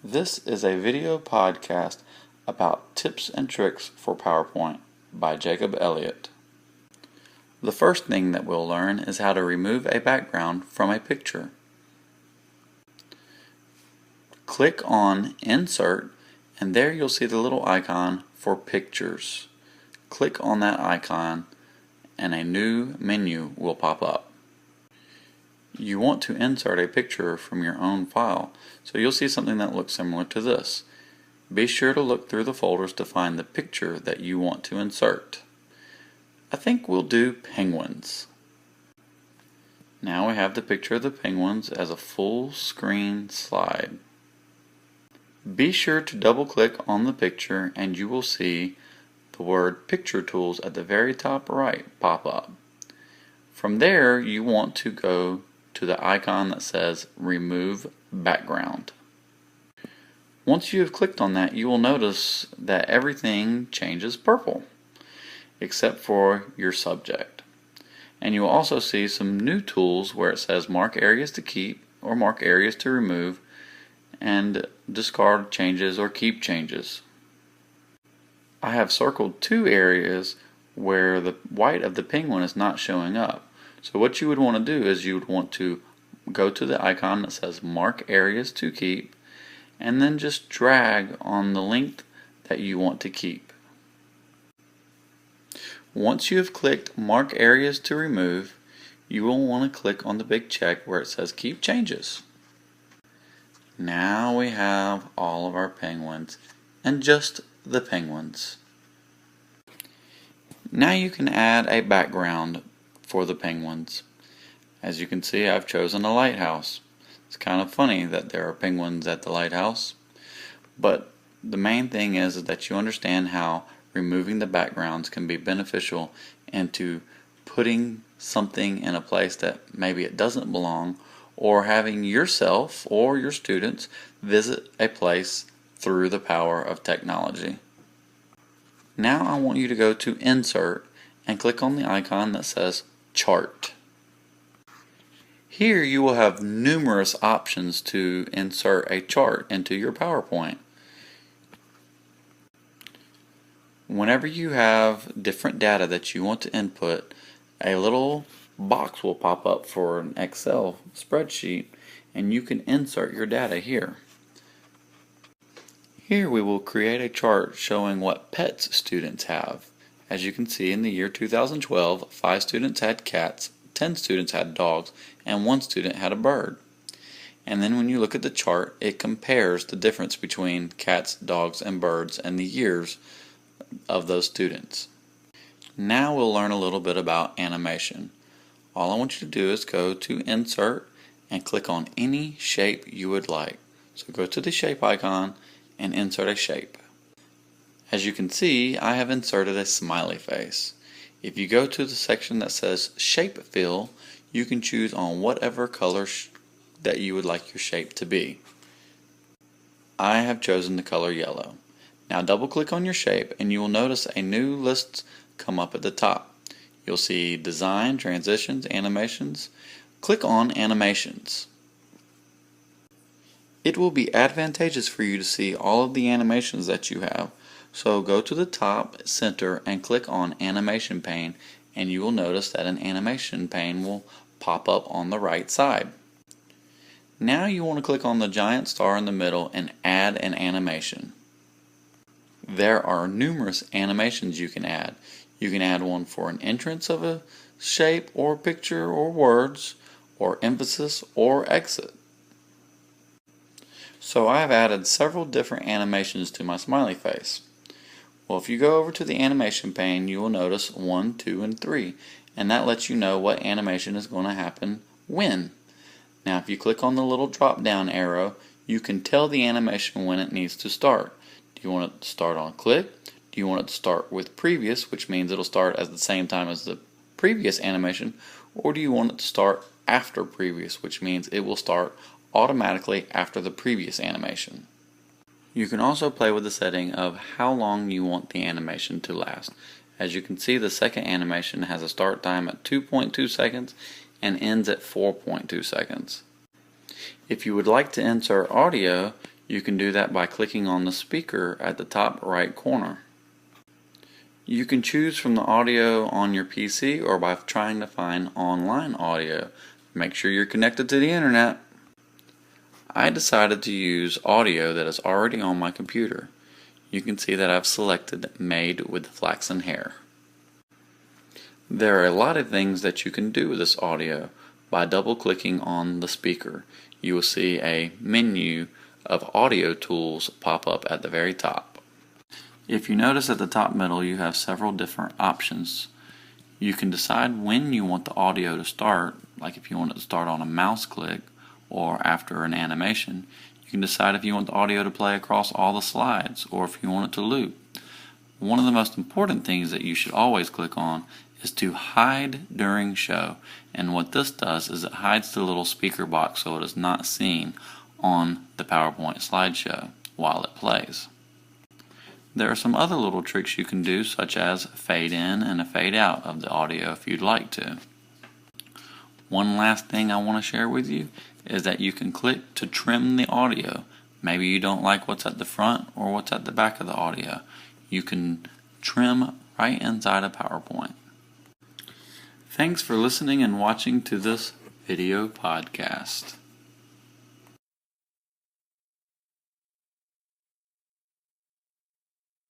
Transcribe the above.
This is a video podcast about tips and tricks for PowerPoint by Jacob Elliott. The first thing that we'll learn is how to remove a background from a picture. Click on Insert, and there you'll see the little icon for Pictures. Click on that icon and a new menu will pop up. You want to insert a picture from your own file, so you'll see something that looks similar to this. Be sure to look through the folders to find the picture that you want to insert. I think we'll do penguins. Now we have the picture of the penguins as a full screen slide. Be sure to double click on the picture and you will see the word Picture Tools at the very top right pop up. From there you want to go to the icon that says Remove Background. Once you have clicked on that, you will notice that everything changes purple except for your subject. And you will also see some new tools where it says Mark Areas to Keep or Mark Areas to Remove and Discard Changes or Keep Changes. I have circled two areas where the white of the penguin is not showing up. So what you would want to do is you would want to go to the icon that says Mark Areas to Keep and then just drag on the length that you want to keep. Once you have clicked Mark Areas to Remove, you will want to click on the big check where it says Keep Changes. Now we have all of our penguins and just the penguins. Now you can add a background for the penguins. As you can see, I've chosen a lighthouse. It's kind of funny that there are penguins at the lighthouse, but the main thing is that you understand how removing the backgrounds can be beneficial into putting something in a place that maybe it doesn't belong, or having yourself or your students visit a place through the power of technology. Now I want you to go to Insert and click on the icon that says Chart. Here you will have numerous options to insert a chart into your PowerPoint. Whenever you have different data that you want to input, a little box will pop up for an Excel spreadsheet and you can insert your data here. Here we will create a chart showing what pets students have. As you can see, in the year 2012, 5 students had cats, 10 students had dogs, and 1 student had a bird. And then when you look at the chart, it compares the difference between cats, dogs, and birds and the years of those students. Now we'll learn a little bit about animation. All I want you to do is go to Insert and click on any shape you would like. So go to the shape icon and insert a shape. As you can see, I have inserted a smiley face. If you go to the section that says Shape Fill, you can choose on whatever color that you would like your shape to be. I have chosen the color yellow. Now double click on your shape and you will notice a new list come up at the top. You'll see Design, Transitions, Animations. Click on Animations. It will be advantageous for you to see all of the animations that you have. So go to the top center and click on Animation Pane and you will notice that an animation pane will pop up on the right side. Now you want to click on the giant star in the middle and add an animation. There are numerous animations you can add. You can add one for an entrance of a shape or picture or words or emphasis or exit. So I have added several different animations to my smiley face. Well, if you go over to the animation pane, you will notice 1, 2, and 3, and that lets you know what animation is going to happen when. Now if you click on the little drop down arrow, you can tell the animation when it needs to start. Do you want it to start on click? Do you want it to start with previous, which means it'll start at the same time as the previous animation, or do you want it to start after previous, which means it will start automatically after the previous animation? You can also play with the setting of how long you want the animation to last. As you can see, the second animation has a start time at 2.2 seconds and ends at 4.2 seconds. If you would like to insert audio, You can do that by clicking on the speaker at the top right corner. You can choose from the audio on your PC or by trying to find online audio. Make sure you're connected to the internet. I decided to use audio that is already on my computer. You can see that I've selected Made with Flaxen Hair. There are a lot of things that you can do with this audio. By double-clicking on the speaker, you will see a menu of audio tools pop up at the very top. If you notice at the top middle, you have several different options. You can decide when you want the audio to start, like if you want it to start on a mouse click or after an animation. You can decide if you want the audio to play across all the slides or if you want it to loop. One of the most important things that you should always click on is to hide during show, and what this does is it hides the little speaker box so it is not seen on the PowerPoint slideshow while it plays. There are some other little tricks you can do, such as fade in and a fade out of the audio if you'd like to. One last thing I want to share with you is that you can click to trim the audio. Maybe you don't like what's at the front or what's at the back of the audio. You can trim right inside of PowerPoint. Thanks for listening and watching to this video podcast.